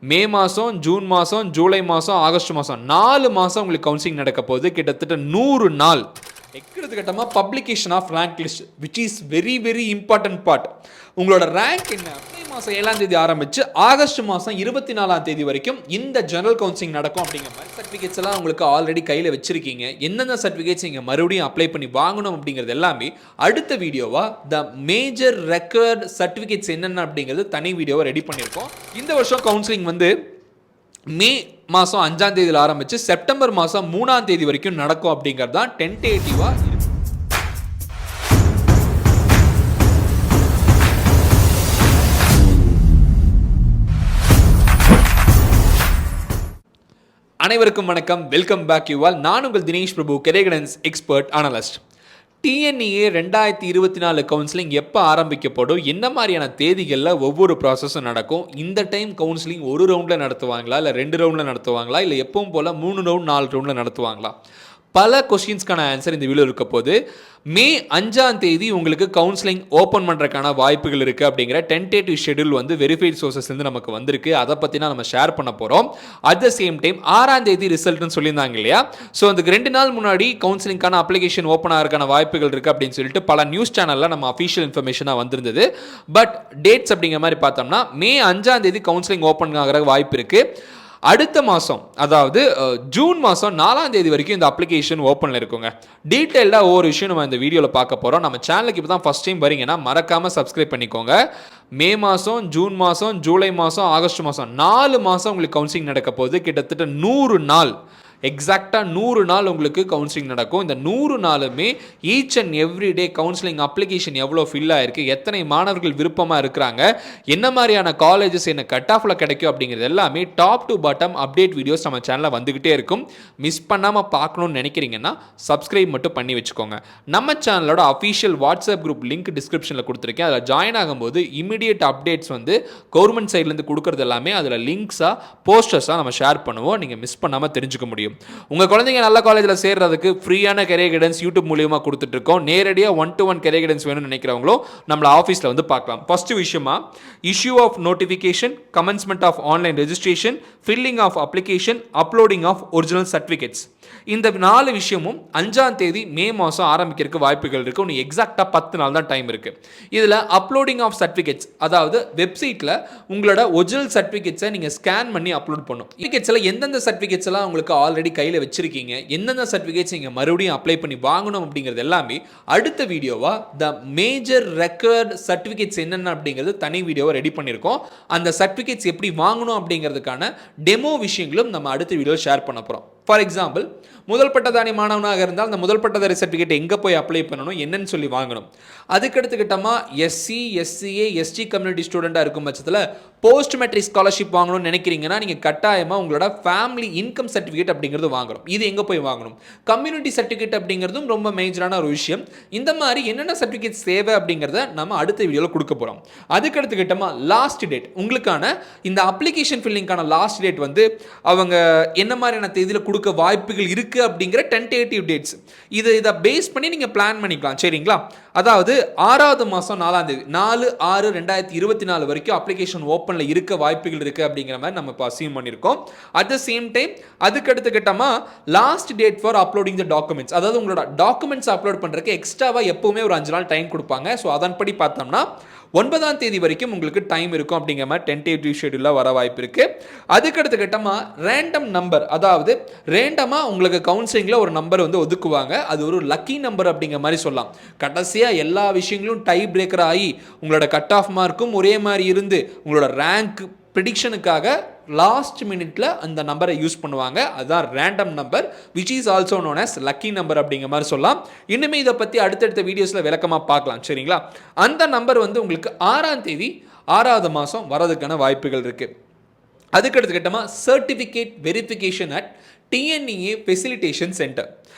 மே மாதம், ஜூன் மாதம், ஜூலை மாதம், ஆகஸ்ட் மாதம் 4 மாதம் உங்களுக்கு கவுன்சிலிங் நடக்க போகுது. கிட்டத்தட்ட 100 நாள் எக்கிறது கட்டமாக publication of rank list which is very very important part. உங்களோட ரேங்க் என்ன மே மாதம் 7ஆம் தேதி ஆரம்பித்து ஆகஸ்ட் மாதம் 24ஆம் தேதி வரைக்கும் இந்த ஜெனரல் கவுன்சிலிங் நடக்கும். அப்படிங்கிற மாதிரி சர்டிஃபிகேட்ஸ் எல்லாம் உங்களுக்கு ஆல்ரெடி கையில் வச்சிருக்கீங்க. எந்தெந்த சர்டிஃபிகேட்ஸ் நீங்கள் மறுபடியும் அப்ளை பண்ணி வாங்கணும் அப்படிங்கிறது எல்லாமே அடுத்த வீடியோவா த மேஜர் ரெக்கார்ட் சர்டிஃபிகேட்ஸ் என்னென்ன அப்படிங்கிறது தனி வீடியோவை ரெடி பண்ணியிருக்கோம். இந்த வருஷம் கவுன்சிலிங் வந்து மே மாதம் 5ஆம் தேதியில் ஆரம்பித்து செப்டம்பர் மாதம் 3ஆம் தேதி வரைக்கும் நடக்கும் அப்படிங்கிறது தான் டென்டேட்டிவாக இருக்கு. அனைவருக்கும் வணக்கம், வெல்கம் பேக் யூ ஆல். நான் உங்கள் Dinesh Prabhu, career guidance expert analyst. TNEA 2024 counselling எப்போ ஆரம்பிக்கப்படும், என்ன மாதிரியான தேதிகளில் ஒவ்வொரு ப்ராசஸும் நடக்கும், இந்த டைம் கவுன்சிலிங் ஒரு ரவுண்டில் நடத்துவாங்களா இல்லை 2 ரவுண்டில் நடத்துவாங்களா இல்லை எப்பவும் போல் 3 ரவுண்ட் 4 ரவுண்டில் நடத்துவாங்களா, பல கொஸ்டின்ஸ்க்கான ஆன்சர் இந்த வீடியோ இருக்க போது. மே 5ஆம் தேதி உங்களுக்கு கவுன்சிலிங் ஓப்பன் பண்ணுறதுக்கான வாய்ப்புகள் இருக்குது அப்படிங்கிற டென்டேட்டிவ் ஷெடியூல் வந்து வெரிஃபைட் சோர்சஸ்லேருந்து நமக்கு வந்திருக்கு. அதை பற்றி நம்ம ஷேர் பண்ண போகிறோம். அட் த சேம் டைம் 6ஆம் தேதி ரிசல்ட்னு சொல்லியிருந்தாங்க இல்லையா, ஸோ அதுக்கு 2 நாள் முன்னாடி கவுன்சிலிங்கான அப்ளிகேஷன் ஓப்பன் ஆகிறதுக்கான வாய்ப்புகள் இருக்குது அப்படின்னு சொல்லிட்டு பல நியூஸ் சேனலில் நம்ம அஃபிஷியல் இன்ஃபர்மேஷனாக வந்திருந்தது. பட் டேட்ஸ் அப்படிங்கிற மாதிரி பார்த்தோம்னா மே 5ஆம் தேதி கவுன்சிலிங் ஓப்பன் ஆகிற வாய்ப்பு இருக்குது. அடுத்த மாதம் அதாவது ஜூன் மாதம் 4ஆம் தேதி வரைக்கும் இந்த அப்ளிகேஷன் ஓப்பனில் இருக்குங்க. டீட்டெயிலாக ஒவ்வொரு விஷயம் நம்ம இந்த வீடியோவில் பார்க்க போகிறோம். நம்ம சேனலுக்கு இப்போ தான் ஃபஸ்ட் டைம் வரீங்கன்னா மறக்காமல் சப்ஸ்கிரைப் பண்ணிக்கோங்க. மே மாதம், ஜூன் மாதம், ஜூலை மாதம், ஆகஸ்ட் மாதம் 4 மாதம் உங்களுக்கு கவுன்சிலிங் நடக்க போகுது. கிட்டத்தட்ட 100 நாள், எக்ஸாக்டாக 100 நாள் உங்களுக்கு கவுன்சிலிங் நடக்கும். இந்த 100 நாளுமே each and every day counselling application எவ்வளோ ஃபில் ஆகிருக்கு, எத்தனை மாணவர்கள் விருப்பமாக இருக்கிறாங்க, என்ன மாதிரியான காலேஜஸ் என்ன கட் ஆஃபில் கிடைக்கும் அப்படிங்கிறது எல்லாமே top to bottom update videos நம்ம சேனலில் வந்துக்கிட்டே இருக்கும். மிஸ் பண்ணாமல் பார்க்கணுன்னு நினைக்கிறீங்கன்னா சப்ஸ்கிரைப் மட்டும் பண்ணி வச்சுக்கோங்க. நம்ம சேனலோட அஃபிஷியல் வாட்ஸ்அப் குரூப் லிங்க் டிஸ்கிரிப்ஷனில் கொடுத்துருக்கேன். அதில் ஜாயின் ஆகும்போது இமீடியட் அப்டேட்ஸ் வந்து கவர்மெண்ட் சைட்லேருந்து கொடுக்குறது எல்லாமே அதில் லிங்க்ஸாக போஸ்டர்ஸாக நம்ம ஷேர் பண்ணுவோம். நீங்கள் மிஸ் பண்ணாமல் தெரிஞ்சுக்க முடியும். உங்க குழந்தைங்க நல்ல காலேஜில் சேர்றதுக்கு ஃப்ரீயான கெரியர் கைடன்ஸ் யூடியூப் மூலியமா கொடுத்துட்டு இருக்கோம். நேரடியாக 1-to-1 கெரியர் கைடன்ஸ் வேணும்னு நினைக்கிறவங்களும் நம்மள ஆஃபீஸில் வந்து பார்க்கலாம். ஃபர்ஸ்ட் விஷயமா issue of notification, commencement of online registration, filling of application, uploading of original certificates. இந்த 4 விஷயமும் 5ஆம் தேதி மே மாதம் ஆரம்பிக்கிறதுக்கு வாய்ப்புகள் இருக்குது. ஒன்று எக்ஸாக்டாக 10 நாள் தான் டைம் இருக்குது. இதில் அப்லோடிங் ஆஃப் சர்டிஃபிகேட்ஸ், அதாவது வெப்சைட்டில் உங்களோட ஒரிஜினல் சர்டிஃபிகேட்ஸை நீங்கள் ஸ்கேன் பண்ணி அப்லோட் பண்ணும். சர்டிஃபிகேட்ஸில் எந்தெந்த சர்டிஃபிகேட்ஸ் எல்லாம் உங்களுக்கு ஆல்ரெடி கையில் வச்சிருக்கீங்க, எந்தெந்த சர்டிஃபிகேட்ஸ் நீங்கள் மறுபடியும் அப்ளை பண்ணி வாங்கணும் அப்படிங்கிறது எல்லாமே அடுத்த வீடியோவா த மேஜர் ரெக்கார்ட் சர்டிஃபிகேட்ஸ் என்னென்ன அப்படிங்கிறது தனி வீடியோவை ரெடி பண்ணியிருக்கோம். அந்த சர்டிஃபிகேட்ஸ் எப்படி வாங்கணும் அப்படிங்கிறதுக்கான டெமோ விஷயங்களும் நம்ம அடுத்த வீடியோ ஷேர் பண்ண போகிறோம். ஃபார் எக்ஸாம்பிள், முதல் பட்டதாரி மாணவனாக இருந்தால் அந்த முதல் பட்டதாரி சர்டிஃபிகேட் எங்கே போய் அப்ளை பண்ணணும், என்னன்னு சொல்லி வாங்கணும். அதுக்கடுத்து கிட்டமாக எஸ்சி, எஸ்சிஏ, எஸ்டி கம்யூனிட்டி ஸ்டூடெண்ட்டாக இருக்கும் பட்சத்தில் போஸ்ட் மெட்ரிக் ஸ்காலர்ஷிப் வாங்கணும்னு நினைக்கிறீங்கன்னா நீங்கள் கட்டாயமாக உங்களோட ஃபேமிலி இன்கம் சர்டிஃபிகேட் அப்படிங்கிறது வாங்கணும். இது எங்கே போய் வாங்கணும்? கம்யூனிட்டி சர்டிஃபிகேட் அப்படிங்கிறதும் ரொம்ப மேஜரான ஒரு விஷயம். இந்த மாதிரி என்னென்ன சர்டிஃபிகேட்ஸ் தேவை அப்படிங்கிறத நம்ம அடுத்த வீடியோவில் கொடுக்க போகிறோம். அதுக்கடுத்து கிட்டமாக லாஸ்ட் டேட், உங்களுக்கான இந்த அப்ளிகேஷன் ஃபில்லிங்கான லாஸ்ட் டேட் வந்து அவங்க என்ன மாதிரியான தேதியில் கொடுக்க வாய்ப்புகள் இருக்கு அப்படிங்கிற டென்டேட்டிவ் டேட்ஸ். இதை பேஸ் பண்ணி நீங்க பிளான் பண்ணிக்கலாம். சரிங்களா? அதாவது 6வது மாதம் 4ஆம் தேதி 4/6/2024 வரைக்கும் அப்ளிகேஷன் ஓப்பன்ல இருக்க வாய்ப்புகள் இருக்கு அப்படிங்கிற மாதிரி நம்ம இப்போ அசியூம் பண்ணியிருக்கோம். அட் த சேம் டைம் அதுக்கடுத்த கட்டமா last date for uploading the documents, அதாவது உங்களோட டாக்குமெண்ட்ஸ் அப்லோட் பண்றதுக்கு எக்ஸ்ட்ராவா எப்பவுமே ஒரு 5 நாள் டைம் கொடுப்பாங்க. ஸோ அதன்படி பார்த்தோம்னா 9ஆம் தேதி வரைக்கும் உங்களுக்கு டைம் இருக்கும் அப்படிங்கிற மாதிரி டென்டேட்டிவ் ஷெட்யூலில் வர வாய்ப்பு இருக்கு. அதுக்கடுத்த கட்டமாக ரேண்டம் நம்பர், அதாவது ரேண்டமாக உங்களுக்கு கவுன்சிலிங்கில் ஒரு நம்பர் வந்து ஒதுக்குவாங்க. அது ஒரு லக்கி நம்பர் அப்படிங்கிற மாதிரி சொல்லலாம். கடைசியாக எல்லா விஷயங்களும் டை பிரேக்கர் ஆகி உங்களோட கட் ஆஃப் மார்க்கும் ஒரே மாதிரி இருந்து உங்களோட ரேங்க் ப்ரிடிக்ஷனுக்காக லாஸ்ட் மினிட்ல அந்த நம்பரை யூஸ் பண்ணுவாங்க. அதுதான் random number, which is also known as lucky number அப்படிங்கிற மாதிரி சொல்லலாம். இன்னுமே இதை பற்றி அடுத்தடுத்த வீடியோஸில் விளக்கமாக பார்க்கலாம். சரிங்களா? அந்த நம்பர் வந்து உங்களுக்கு 6ஆம் தேதி 6வது மாதம் வரதுக்கான வாய்ப்புகள் இருக்குது. அதுக்கடுத்து கட்டமாக certificate verification at TNEA facilitation centre,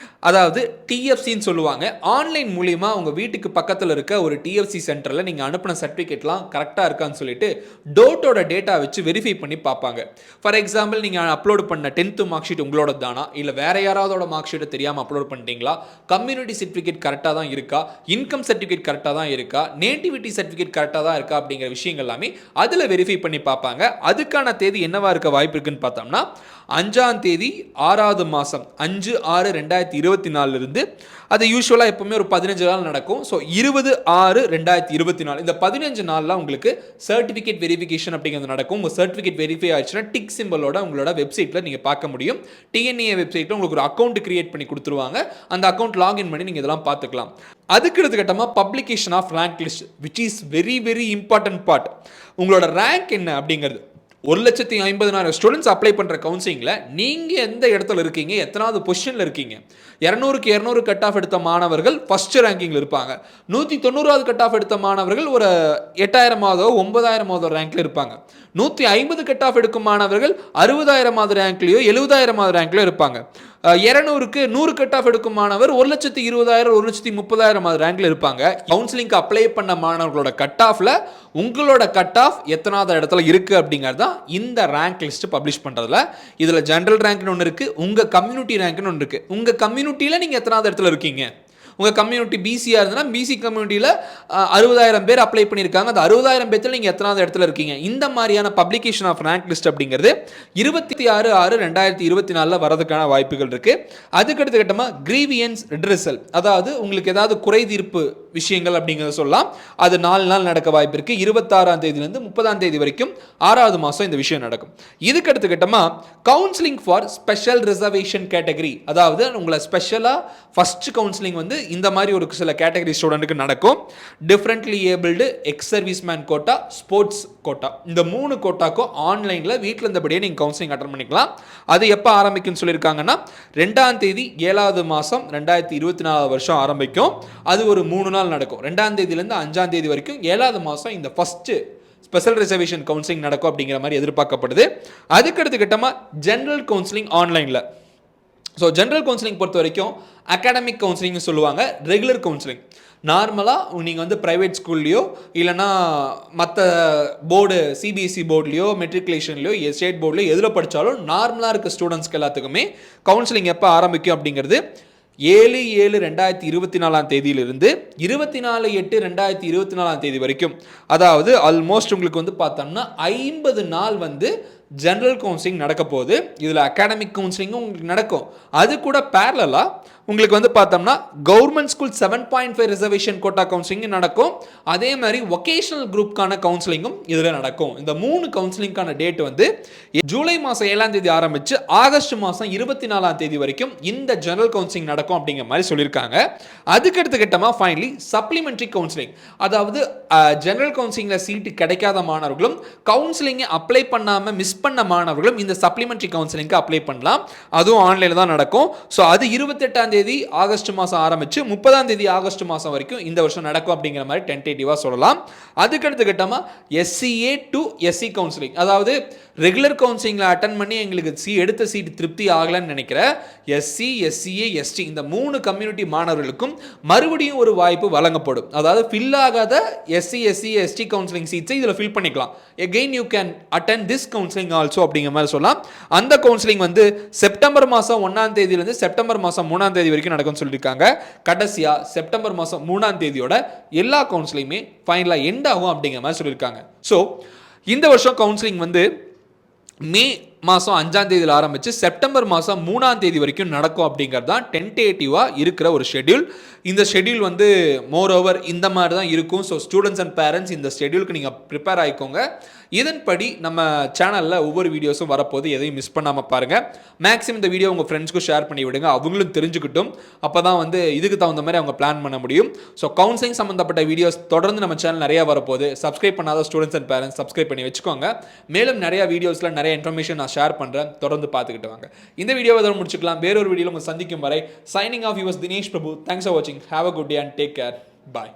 அதாவது டிஎஃப்சின்னு சொல்லுவாங்க. ஆன்லைன் மூலிமா உங்கள் வீட்டுக்கு பக்கத்தில் இருக்க ஒரு டிஎஃப்சி சென்டரில் நீங்கள் அனுப்பின சர்டிஃபிகேட்லாம் கரெக்டாக இருக்கான்னு சொல்லிட்டு டோட்டோட டேட்டா வச்சு வெரிஃபை பண்ணி பார்ப்பாங்க. ஃபார் எக்ஸாம்பிள், நீங்கள் அப்லோட் பண்ண 10th மார்க் ஷீட் உங்களோட தானா, இல்லை வேற யாராவதோட மார்க் ஷீட்டை தெரியாமல் அப்லோட் பண்ணிட்டீங்களா, கம்யூனிட்டி சர்டிஃபிகேட் கரெக்டாக தான் இருக்கா, இன்கம் சர்டிஃபிகேட் கரெக்டாக தான் இருக்கா, நேட்டிவிட்டி சர்டிஃபிகேட் கரெக்டாக தான் இருக்கா அப்படிங்கிற விஷயங்கள் எல்லாமே அதில் வெரிஃபை பண்ணி பார்ப்பாங்க. அதுக்கான தேதி என்னவா இருக்க வாய்ப்பு இருக்குன்னு பார்த்தோம்னா 5ஆம் தேதி 6வது மாதம் 5/6/2024 இருந்து அது யூஸ்வலாக எப்பவுமே ஒரு 15 நாள் நடக்கும். ஸோ 20/6/2024 இந்த 15 நாளில் உங்களுக்கு சர்டிஃபிகேட் வெரிஃபிகேஷன் அப்படிங்கிறது நடக்கும். உங்கள் சர்டிஃபிகேட் வெரிஃபை ஆயிடுச்சுன்னா டிக் சிம்பிளோட உங்களோட வெப்சைட்டில் நீங்கள் பார்க்க முடியும். டிஎன்ஏ வெப்சைட்டில் உங்களுக்கு ஒரு அக்கௌண்ட் கிரியேட் பண்ணி கொடுத்துருவாங்க. அந்த அக்கௌண்ட் லாகின் பண்ணி நீங்கள் இதெல்லாம் பார்த்துக்கலாம். அதுக்கு அடுத்த publication of rank list, which is very very important part. உங்களோட ரேங்க் என்ன அப்படிங்கிறது 1,50,000 ஸ்டூடெண்ட்ஸ் அப்ளை பண்ணுற கவுன்சிலிங்கில் நீங்கள் எந்த இடத்துல இருக்கீங்க, எத்தனாவது பொசிஷனில் இருக்கீங்க. 200க்கு 200 கட் ஆஃப் எடுத்த மாணவர்கள் ஃபர்ஸ்ட் ரேங்கிங்கில் இருப்பாங்க. 190வது கட் ஆஃப் எடுத்த மாணவர்கள் ஒரு 8,000 9,000 ரேங்க்ல இருப்பாங்க. 150 கட் ஆஃப் எடுக்கும் மாணவர்கள் 60,000 ரேங்க்லையோ 70,000 ரேங்க்லையோ இருப்பாங்க. 200க்கு 100 கட் ஆஃப் எடுக்கும் மாணவர் 1,20,000 1,30,000 ரேங்க்ல இருப்பாங்க. கவுன்சிலிங்க்கு அப்ளை பண்ண மாணவர்களோட கட் ஆஃப்ல உங்களோட கட் ஆஃப் எத்தனாவது இடத்துல இருக்கு அப்படிங்கிறது தான் இந்த ரேங்க் லிஸ்ட் பப்ளிஷ் பண்றதுல. இதுல ஜெனரல் ரேங்க்னு ஒன்று இருக்கு, உங்க கம்யூனிட்டி ரேங்க்னு ஒன்று இருக்கு. உங்க கம்யூனிட்டியில நீங்க எத்தனாவது இடத்துல இருக்கீங்க. உங்கள் கம்யூனிட்டி பிசியாக இருந்ததுன்னா பிசி கம்யூனிட்டியில் 60,000 பேர் அப்ளை பண்ணியிருக்காங்க. அந்த 60,000 பேர்த்தில் நீங்கள் எத்தனாவது இடத்துல இருக்கீங்க. இந்த மாதிரியான பப்ளிகேஷன் ஆஃப் ரேங்க் லிஸ்ட் அப்படிங்கிறது 26/6/2024 வரதுக்கான வாய்ப்புகள் இருக்குது. அதுக்கடுத்த கட்டமாக கிரீவியன்ஸ் ரிட்ரெசல், அதாவது உங்களுக்கு ஏதாவது குறை தீர்ப்பு விஷயங்கள் அப்படிங்கிறத சொல்லலாம். அது 4 நாள் நடக்க வாய்ப்பு இருக்குது. 26ஆம் தேதியிலேருந்து 30ஆம் தேதி வரைக்கும் 6வது மாதம் இந்த விஷயம் நடக்கும். இதுக்கு அடுத்த கட்டமாக counselling for special reservation category, அதாவது உங்களை ஸ்பெஷலாக ஃபர்ஸ்ட் கவுன்சிலிங் வந்து இந்த மாதிரி ஒரு சில கேட்டகரி ஸ்டூடெண்ட்டுக்கு நடக்கும். Differently abled, ex service man quota, sports quota, இந்த 3 கோட்டாக்கும் ஆன்லைனில் வீட்டில் இருந்தபடியே நீங்கள் கவுன்சிலிங் அட்டன் பண்ணிக்கலாம். அது எப்போ ஆரம்பிக்கும்னு சொல்லியிருக்காங்கன்னா 2ஆம் தேதி 7வது மாதம் 2024 வருஷம் ஆரம்பிக்கும். அது ஒரு 3 நாள் நடக்கும். 2ஆம் தேதியிலேருந்து 5ஆம் தேதி வரைக்கும் 7வது மாதம் இந்த ஃபஸ்ட்டு ஸ்பெஷல் ரிசர்வேஷன் கவுன்சிலிங் நடக்கும் அப்படிங்கிற மாதிரி எதிர்பார்க்கப்படுது. அதுக்கடுத்து கட்டமாக ஜென்ரல் கவுன்சிலிங் ஆன்லைனில். ஸோ ஜென்ரல் கவுன்சிலிங் பொறுத்த வரைக்கும் அகாடமிக் கவுன்சிலிங்னு சொல்லுவாங்க, ரெகுலர் கவுன்சிலிங். நார்மலாக நீங்கள் வந்து ப்ரைவேட் ஸ்கூல்லையோ இல்லைனா மற்ற போர்டு சிபிஎஸ்சி போர்ட்லையோ மெட்ரிகுலேஷன்லையோ ஸ்டேட் போர்ட்லையோ எதில் படித்தாலும் நார்மலாக இருக்க ஸ்டூடெண்ட்ஸ்க்கு எல்லாத்துக்குமே கவுன்சிலிங் எப்போ ஆரம்பிக்கும் அப்படிங்கிறது 7/7/2024 தேதியிலிருந்து 24/8/2024 தேதி வரைக்கும், அதாவது ஆல்மோஸ்ட் உங்களுக்கு வந்து பார்த்தோம்னா 50 நாள் வந்து ஜென்ரல் கவுன்சிலிங் நடக்க போகுது. இதில் அகாடமிக் கவுன்சிலிங்கும் உங்களுக்கு நடக்கும். அது கூட பேரலாக உங்களுக்கு வந்து பார்த்தோம்னா கவர்மெண்ட் ஸ்கூல் 7.5 ரிசர்வேஷன் கோட்டா கவுன்சிலிங்கும் நடக்கும். அதே மாதிரி வொகேஷனல் குரூப்கான கவுன்சிலிங்கும் இதில் நடக்கும். இந்த 3 கவுன்சிலிங்கான டேட் வந்து ஜூலை மாதம் 7ஆம் தேதி ஆரம்பித்து ஆகஸ்ட் மாதம் 24ஆம் தேதி வரைக்கும் இந்த ஜெனரல் கவுன்சிலிங் நடக்கும் அப்படிங்கிற மாதிரி சொல்லியிருக்காங்க. அதுக்கடுத்த கட்டமாக ஃபைனலி சப்ளிமெண்ட்ரி கவுன்சிலிங், அதாவது ஜெனரல் கவுன்சிலிங்கில் சீட்டு கிடைக்காத மாணவர்களும் கவுன்சிலிங்கை அப்ளை பண்ணாமல் மிஸ் பண்ண மாணவர்களும் இந்த சப்ளிமெண்ட்ரி கவுன்சிலிங்க்கு அப்ளை பண்ணலாம். அதுவும் ஆன்லைனில் தான் நடக்கும். ஸோ அது 28ஆம் தேதி ஆகஸ்ட் மாதம் ஆரம்பித்து 30ஆம் தேதி ஆகஸ்ட் மாதம் வரைக்கும் இந்த வருஷம் நடக்கும் அப்படிங்கிற மாதிரி டென்டேட்டிவாக சொல்லலாம். அதுக்கடுத்த கட்டமாக எஸ்சிஏ டு எஸ்சி கவுன்சிலிங், அதாவது ரெகுலர் கவுன்சிலிங்கில் அட்டன் பண்ணி எங்களுக்கு எடுத்த சீட்டு திருப்தி ஆகலைன்னு நினைக்கிற எஸ்சி, எஸ்சிஏ, எஸ்டி இந்த 3 கம்யூனிட்டி மாணவர்களுக்கும் மறுபடியும் ஒரு வாய்ப்பு வழங்கப்படும். அதாவது ஃபில் ஆகாத எஸ்சி, எஸ்சி, எஸ்டி கவுன்சிலிங் சீட்ஸை இதில் ஃபில் பண்ணிக்கலாம். Again you can attend this counselling also அப்படிங்கிற மாதிரி சொல்லலாம். அந்த கவுன்சிலிங் வந்து செப்டம்பர் மாதம் 1ஆம் தேதியிலிருந்து செப்டம்பர் மாதம் 3ஆம் தேதி வரைக்கும் நடக்கும்னு சொல்லியிருக்காங்க. கடைசியாக செப்டம்பர் மாதம் 3ஆம் தேதியோட எல்லா கவுன்சிலிங்குமே ஃபைனலாக எண்ட் ஆகும் அப்படிங்கிற மாதிரி சொல்லியிருக்காங்க. ஸோ இந்த வருஷம் கவுன்சிலிங் வந்து மே மாதம் 5ஆம் தேதியில் ஆரம்பித்து செப்டம்பர் மாதம் 3ஆம் தேதி வரைக்கும் நடக்கும் அப்படிங்கிறது தான் டென்டேட்டிவாக இருக்கிற ஒரு ஷெட்யூல். இந்த ஷெட்யூல் வந்து மோர் ஓவர் இந்த மாதிரி தான் இருக்கும். ஸோ ஸ்டூடெண்ட்ஸ் அண்ட் பேரண்ட்ஸ் இந்த ஷெட்யூலுக்கு நீங்கள் ப்ரிப்பேர் ஆகிக்கோங்க. இதன்படி நம்ம சேனலில் ஒவ்வொரு வீடியோஸும் வரப்போது எதையும் மிஸ் பண்ணாமல் பாருங்கள். மேக்ஸிமம் இந்த வீடியோ உங்கள் ஃப்ரெண்ட்ஸ்க்கும் ஷேர் பண்ணி விடுங்க, அவங்களும் தெரிஞ்சுக்கிட்டும். அப்போ தான் வந்து இதுக்கு தகுந்த மாதிரி அவங்க பிளான் பண்ண முடியும். ஸோ கவுன்சிலிங் சம்மந்தப்பட்ட வீடியோஸ் தொடர்ந்து நம்ம சேனல் நிறையா வரப்போகுது. சப்ஸ்கிரைப் பண்ணாத ஸ்டூடெண்ட்ஸ் அண்ட் பேரண்ட்ஸ் சப்ஸ்கிரைப் பண்ணி வச்சுக்கோங்க. மேலும் நிறையா வீடியோஸில் நிறைய இன்ஃபர்மேஷன் நான் ஷேர் பண்ணுறேன், தொடர்ந்து பார்த்துக்கிட்டு வாங்க. இந்த வீடியோவை இதோட முடிச்சுக்கலாம். வேறொரு வீடியோவில் உங்கள் சந்திக்கும் வரை signing off yours Dinesh Prabhu. Thanks for வாட்சிங். Have a good day and take care. Bye.